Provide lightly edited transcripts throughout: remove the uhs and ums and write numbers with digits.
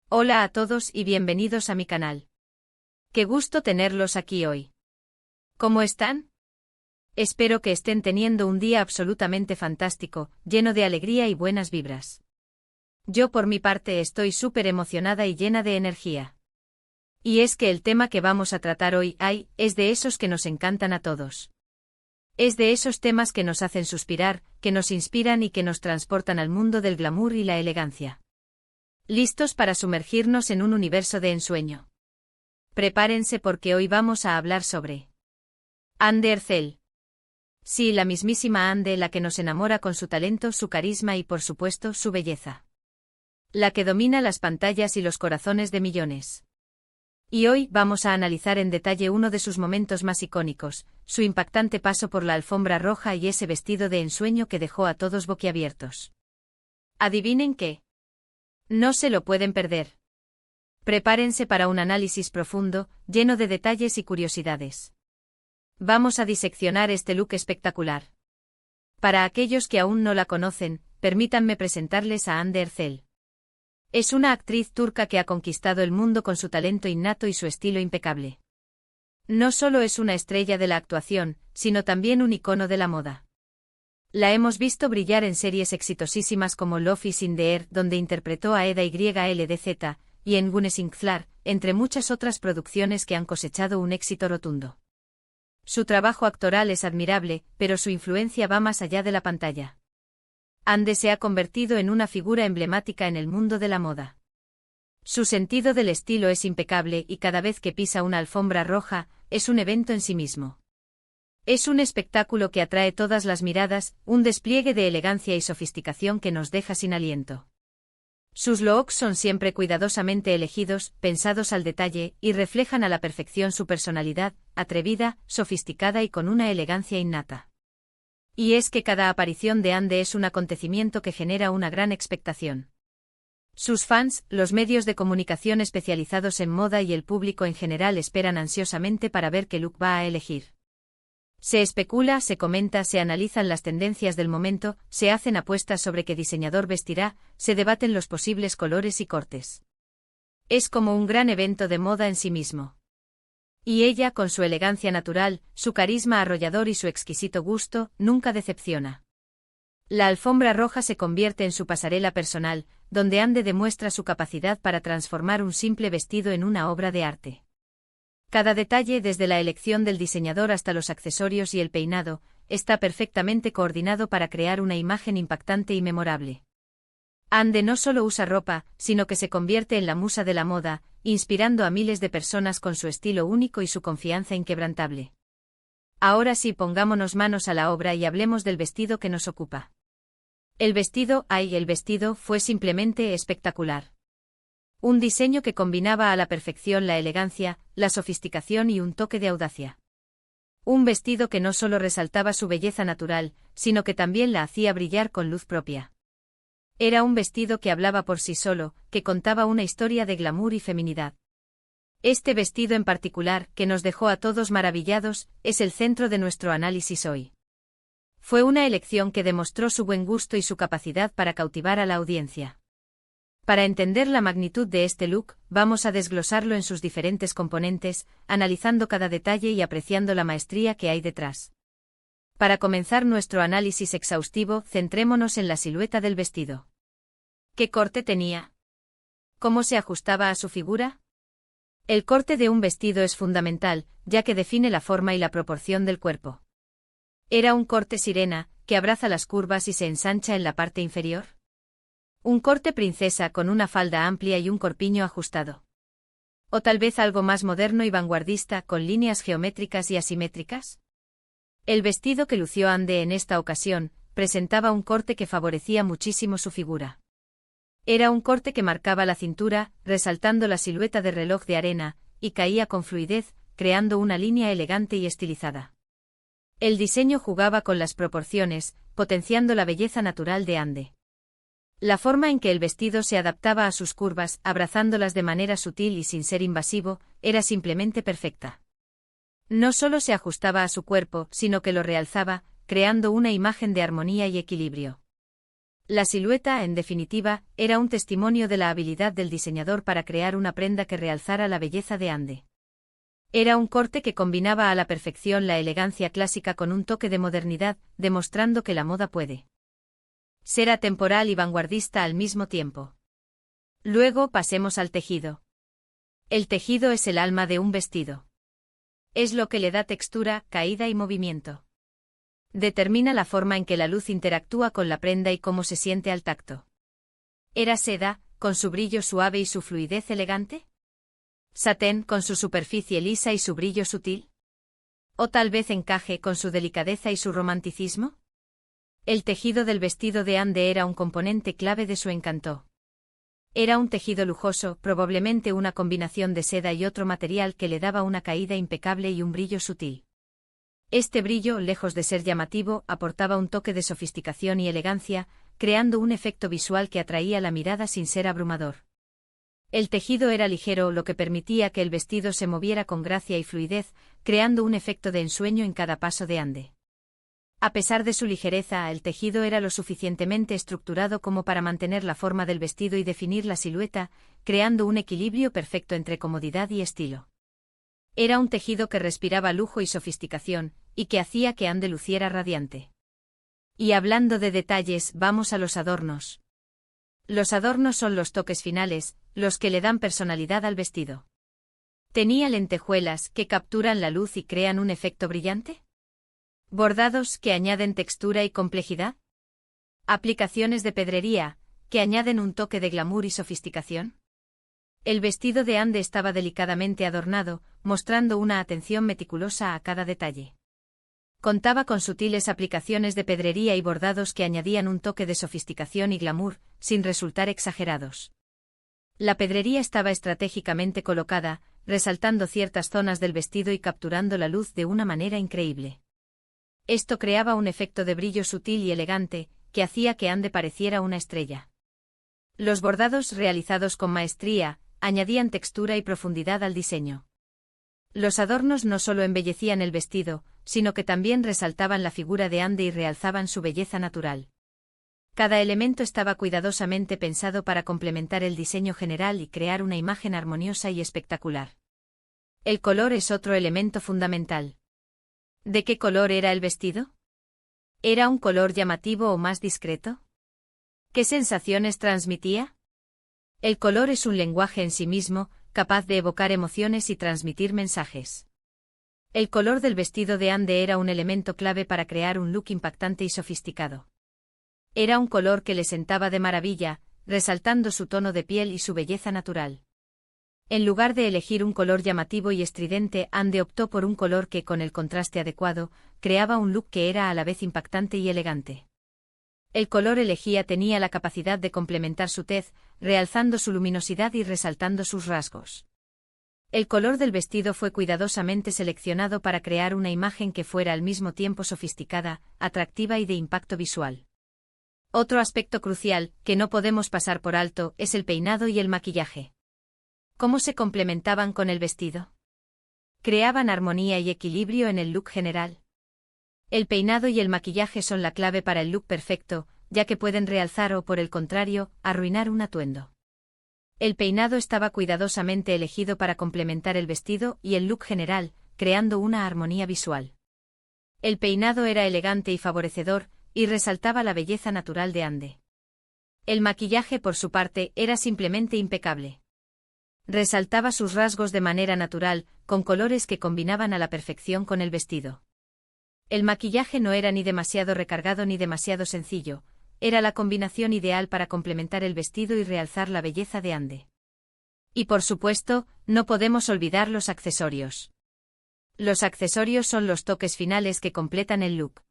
Hola a todos y bienvenidos a mi canal. Qué gusto tenerlos aquí hoy. ¿Cómo están? Espero que estén teniendo un día absolutamente fantástico, lleno de alegría y buenas vibras. Yo por mi parte estoy súper emocionada y llena de energía. Y es que el tema que vamos a tratar hoy es de esos que nos encantan a todos. Es de esos temas que nos hacen suspirar, que nos inspiran y que nos transportan al mundo del glamour y la elegancia. ¿Listos para sumergirnos en un universo de ensueño? Prepárense porque hoy vamos a hablar sobre Anne Ercel. Sí, la mismísima Anne, la que nos enamora con su talento, su carisma y por supuesto su belleza. La que domina las pantallas y los corazones de millones. Y hoy vamos a analizar en detalle uno de sus momentos más icónicos, su impactante paso por la alfombra roja y ese vestido de ensueño que dejó a todos boquiabiertos. ¿Adivinen qué? No se lo pueden perder. Prepárense para un análisis profundo, lleno de detalles y curiosidades. Vamos a diseccionar este look espectacular. Para aquellos que aún no la conocen, permítanme presentarles a Hande Erçel. Es una actriz turca que ha conquistado el mundo con su talento innato y su estilo impecable. No solo es una estrella de la actuación, sino también un icono de la moda. La hemos visto brillar en series exitosísimas como Love is in the Air, donde interpretó a Eda YLDZ, y en Gunesingslar, entre muchas otras producciones que han cosechado un éxito rotundo. Su trabajo actoral es admirable, pero su influencia va más allá de la pantalla. Hande se ha convertido en una figura emblemática en el mundo de la moda. Su sentido del estilo es impecable y cada vez que pisa una alfombra roja, es un evento en sí mismo. Es un espectáculo que atrae todas las miradas, un despliegue de elegancia y sofisticación que nos deja sin aliento. Sus looks son siempre cuidadosamente elegidos, pensados al detalle, y reflejan a la perfección su personalidad, atrevida, sofisticada y con una elegancia innata. Y es que cada aparición de Hande es un acontecimiento que genera una gran expectación. Sus fans, los medios de comunicación especializados en moda y el público en general esperan ansiosamente para ver qué look va a elegir. Se especula, se comenta, se analizan las tendencias del momento, se hacen apuestas sobre qué diseñador vestirá, se debaten los posibles colores y cortes. Es como un gran evento de moda en sí mismo. Y ella, con su elegancia natural, su carisma arrollador y su exquisito gusto, nunca decepciona. La alfombra roja se convierte en su pasarela personal, donde Hande demuestra su capacidad para transformar un simple vestido en una obra de arte. Cada detalle, desde la elección del diseñador hasta los accesorios y el peinado, está perfectamente coordinado para crear una imagen impactante y memorable. Hande no solo usa ropa, sino que se convierte en la musa de la moda, inspirando a miles de personas con su estilo único y su confianza inquebrantable. Ahora sí, pongámonos manos a la obra y hablemos del vestido que nos ocupa. El vestido fue simplemente espectacular. Un diseño que combinaba a la perfección la elegancia, la sofisticación y un toque de audacia. Un vestido que no solo resaltaba su belleza natural, sino que también la hacía brillar con luz propia. Era un vestido que hablaba por sí solo, que contaba una historia de glamour y feminidad. Este vestido en particular, que nos dejó a todos maravillados, es el centro de nuestro análisis hoy. Fue una elección que demostró su buen gusto y su capacidad para cautivar a la audiencia. Para entender la magnitud de este look, vamos a desglosarlo en sus diferentes componentes, analizando cada detalle y apreciando la maestría que hay detrás. Para comenzar nuestro análisis exhaustivo, centrémonos en la silueta del vestido. ¿Qué corte tenía? ¿Cómo se ajustaba a su figura? El corte de un vestido es fundamental, ya que define la forma y la proporción del cuerpo. ¿Era un corte sirena, que abraza las curvas y se ensancha en la parte inferior? ¿Un corte princesa con una falda amplia y un corpiño ajustado? ¿O tal vez algo más moderno y vanguardista con líneas geométricas y asimétricas? El vestido que lució Hande en esta ocasión, presentaba un corte que favorecía muchísimo su figura. Era un corte que marcaba la cintura, resaltando la silueta de reloj de arena, y caía con fluidez, creando una línea elegante y estilizada. El diseño jugaba con las proporciones, potenciando la belleza natural de Hande. La forma en que el vestido se adaptaba a sus curvas, abrazándolas de manera sutil y sin ser invasivo, era simplemente perfecta. No solo se ajustaba a su cuerpo, sino que lo realzaba, creando una imagen de armonía y equilibrio. La silueta, en definitiva, era un testimonio de la habilidad del diseñador para crear una prenda que realzara la belleza de Ande. Era un corte que combinaba a la perfección la elegancia clásica con un toque de modernidad, demostrando que la moda puede ser atemporal y vanguardista al mismo tiempo. Luego pasemos al tejido. El tejido es el alma de un vestido. Es lo que le da textura, caída y movimiento. Determina la forma en que la luz interactúa con la prenda y cómo se siente al tacto. ¿Era seda, con su brillo suave y su fluidez elegante? ¿Satén, con su superficie lisa y su brillo sutil? ¿O tal vez encaje, con su delicadeza y su romanticismo? El tejido del vestido de Ande era un componente clave de su encanto. Era un tejido lujoso, probablemente una combinación de seda y otro material que le daba una caída impecable y un brillo sutil. Este brillo, lejos de ser llamativo, aportaba un toque de sofisticación y elegancia, creando un efecto visual que atraía la mirada sin ser abrumador. El tejido era ligero, lo que permitía que el vestido se moviera con gracia y fluidez, creando un efecto de ensueño en cada paso de Ande. A pesar de su ligereza, el tejido era lo suficientemente estructurado como para mantener la forma del vestido y definir la silueta, creando un equilibrio perfecto entre comodidad y estilo. Era un tejido que respiraba lujo y sofisticación, y que hacía que Ande luciera radiante. Y hablando de detalles, vamos a los adornos. Los adornos son los toques finales, los que le dan personalidad al vestido. ¿Tenía lentejuelas que capturan la luz y crean un efecto brillante? ¿Bordados que añaden textura y complejidad? ¿Aplicaciones de pedrería que añaden un toque de glamour y sofisticación? El vestido de Ande estaba delicadamente adornado, mostrando una atención meticulosa a cada detalle. Contaba con sutiles aplicaciones de pedrería y bordados que añadían un toque de sofisticación y glamour, sin resultar exagerados. La pedrería estaba estratégicamente colocada, resaltando ciertas zonas del vestido y capturando la luz de una manera increíble. Esto creaba un efecto de brillo sutil y elegante, que hacía que Ande pareciera una estrella. Los bordados realizados con maestría, añadían textura y profundidad al diseño. Los adornos no solo embellecían el vestido, sino que también resaltaban la figura de Ande y realzaban su belleza natural. Cada elemento estaba cuidadosamente pensado para complementar el diseño general y crear una imagen armoniosa y espectacular. El color es otro elemento fundamental. ¿De qué color era el vestido? ¿Era un color llamativo o más discreto? ¿Qué sensaciones transmitía? El color es un lenguaje en sí mismo, capaz de evocar emociones y transmitir mensajes. El color del vestido de Ande era un elemento clave para crear un look impactante y sofisticado. Era un color que le sentaba de maravilla, resaltando su tono de piel y su belleza natural. En lugar de elegir un color llamativo y estridente, Ande optó por un color que, con el contraste adecuado, creaba un look que era a la vez impactante y elegante. El color elegida tenía la capacidad de complementar su tez, realzando su luminosidad y resaltando sus rasgos. El color del vestido fue cuidadosamente seleccionado para crear una imagen que fuera al mismo tiempo sofisticada, atractiva y de impacto visual. Otro aspecto crucial, que no podemos pasar por alto, es el peinado y el maquillaje. ¿Cómo se complementaban con el vestido? ¿Creaban armonía y equilibrio en el look general? El peinado y el maquillaje son la clave para el look perfecto, ya que pueden realzar o, por el contrario, arruinar un atuendo. El peinado estaba cuidadosamente elegido para complementar el vestido y el look general, creando una armonía visual. El peinado era elegante y favorecedor, y resaltaba la belleza natural de Ande. El maquillaje, por su parte, era simplemente impecable. Resaltaba sus rasgos de manera natural, con colores que combinaban a la perfección con el vestido. El maquillaje no era ni demasiado recargado ni demasiado sencillo, era la combinación ideal para complementar el vestido y realzar la belleza de Ande. Y por supuesto, no podemos olvidar los accesorios. Los accesorios son los toques finales que completan el look.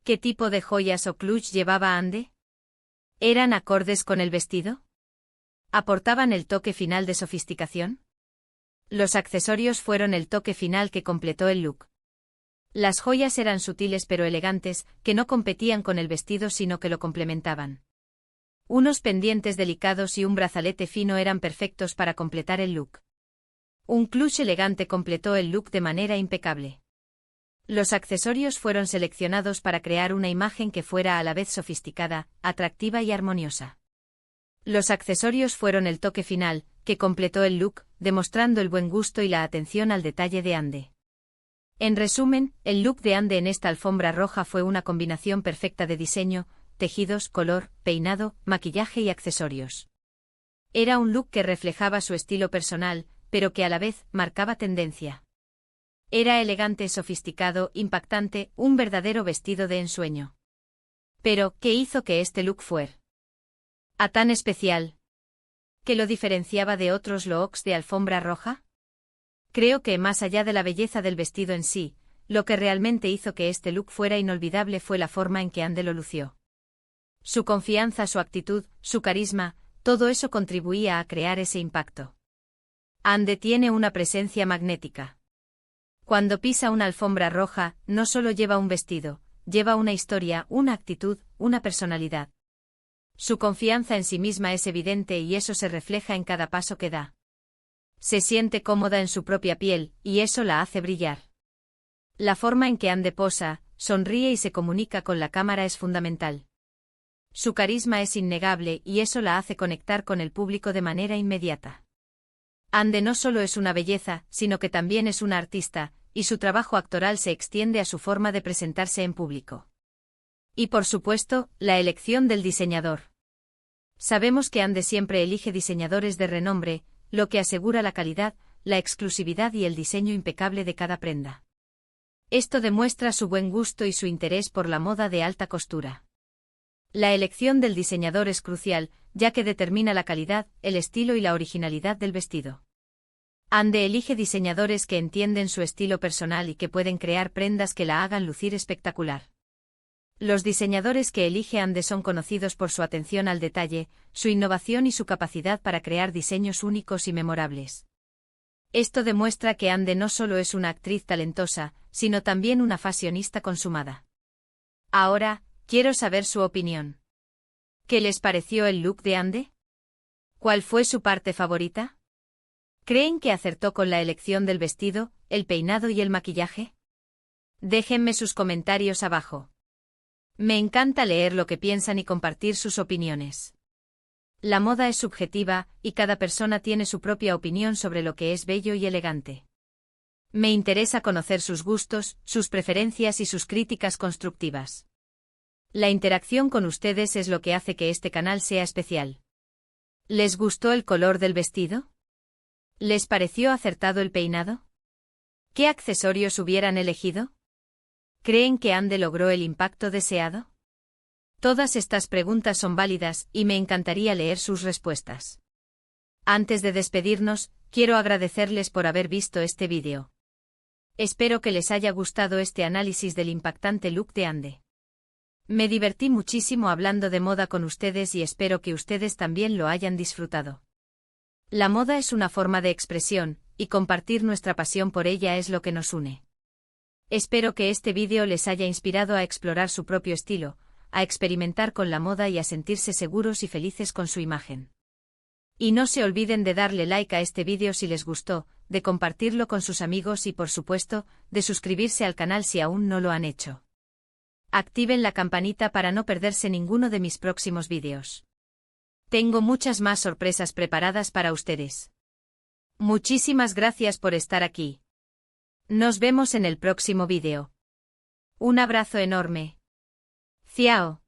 ¿Qué tipo de joyas o clutch llevaba Ande? ¿Eran acordes con el vestido? ¿Aportaban el toque final de sofisticación? Los accesorios fueron el toque final que completó el look. Las joyas eran sutiles pero elegantes, que no competían con el vestido sino que lo complementaban. Unos pendientes delicados y un brazalete fino eran perfectos para completar el look. Un clutch elegante completó el look de manera impecable. Los accesorios fueron seleccionados para crear una imagen que fuera a la vez sofisticada, atractiva y armoniosa. Los accesorios fueron el toque final, que completó el look, demostrando el buen gusto y la atención al detalle de Ande. En resumen, el look de Ande en esta alfombra roja fue una combinación perfecta de diseño, tejidos, color, peinado, maquillaje y accesorios. Era un look que reflejaba su estilo personal, pero que a la vez marcaba tendencia. Era elegante, sofisticado, impactante, un verdadero vestido de ensueño. Pero, ¿qué hizo que este look fuera tan especial? ¿Qué lo diferenciaba de otros looks de alfombra roja? Creo que, más allá de la belleza del vestido en sí, lo que realmente hizo que este look fuera inolvidable fue la forma en que Ande lo lució. Su confianza, su actitud, su carisma, todo eso contribuía a crear ese impacto. Ande tiene una presencia magnética. Cuando pisa una alfombra roja, no solo lleva un vestido, lleva una historia, una actitud, una personalidad. Su confianza en sí misma es evidente y eso se refleja en cada paso que da. Se siente cómoda en su propia piel, y eso la hace brillar. La forma en que Ande posa, sonríe y se comunica con la cámara es fundamental. Su carisma es innegable y eso la hace conectar con el público de manera inmediata. Ande no solo es una belleza, sino que también es una artista, y su trabajo actoral se extiende a su forma de presentarse en público. Y por supuesto, la elección del diseñador. Sabemos que Ande siempre elige diseñadores de renombre, lo que asegura la calidad, la exclusividad y el diseño impecable de cada prenda. Esto demuestra su buen gusto y su interés por la moda de alta costura. La elección del diseñador es crucial, ya que determina la calidad, el estilo y la originalidad del vestido. Ande elige diseñadores que entienden su estilo personal y que pueden crear prendas que la hagan lucir espectacular. Los diseñadores que elige Ande son conocidos por su atención al detalle, su innovación y su capacidad para crear diseños únicos y memorables. Esto demuestra que Ande no solo es una actriz talentosa, sino también una fashionista consumada. Ahora, quiero saber su opinión. ¿Qué les pareció el look de Ande? ¿Cuál fue su parte favorita? ¿Creen que acertó con la elección del vestido, el peinado y el maquillaje? Déjenme sus comentarios abajo. Me encanta leer lo que piensan y compartir sus opiniones. La moda es subjetiva, y cada persona tiene su propia opinión sobre lo que es bello y elegante. Me interesa conocer sus gustos, sus preferencias y sus críticas constructivas. La interacción con ustedes es lo que hace que este canal sea especial. ¿Les gustó el color del vestido? ¿Les pareció acertado el peinado? ¿Qué accesorios hubieran elegido? ¿Creen que Ande logró el impacto deseado? Todas estas preguntas son válidas y me encantaría leer sus respuestas. Antes de despedirnos, quiero agradecerles por haber visto este vídeo. Espero que les haya gustado este análisis del impactante look de Ande. Me divertí muchísimo hablando de moda con ustedes y espero que ustedes también lo hayan disfrutado. La moda es una forma de expresión, y compartir nuestra pasión por ella es lo que nos une. Espero que este vídeo les haya inspirado a explorar su propio estilo, a experimentar con la moda y a sentirse seguros y felices con su imagen. Y no se olviden de darle like a este vídeo si les gustó, de compartirlo con sus amigos y por supuesto, de suscribirse al canal si aún no lo han hecho. Activen la campanita para no perderse ninguno de mis próximos vídeos. Tengo muchas más sorpresas preparadas para ustedes. Muchísimas gracias por estar aquí. Nos vemos en el próximo vídeo. Un abrazo enorme. Ciao.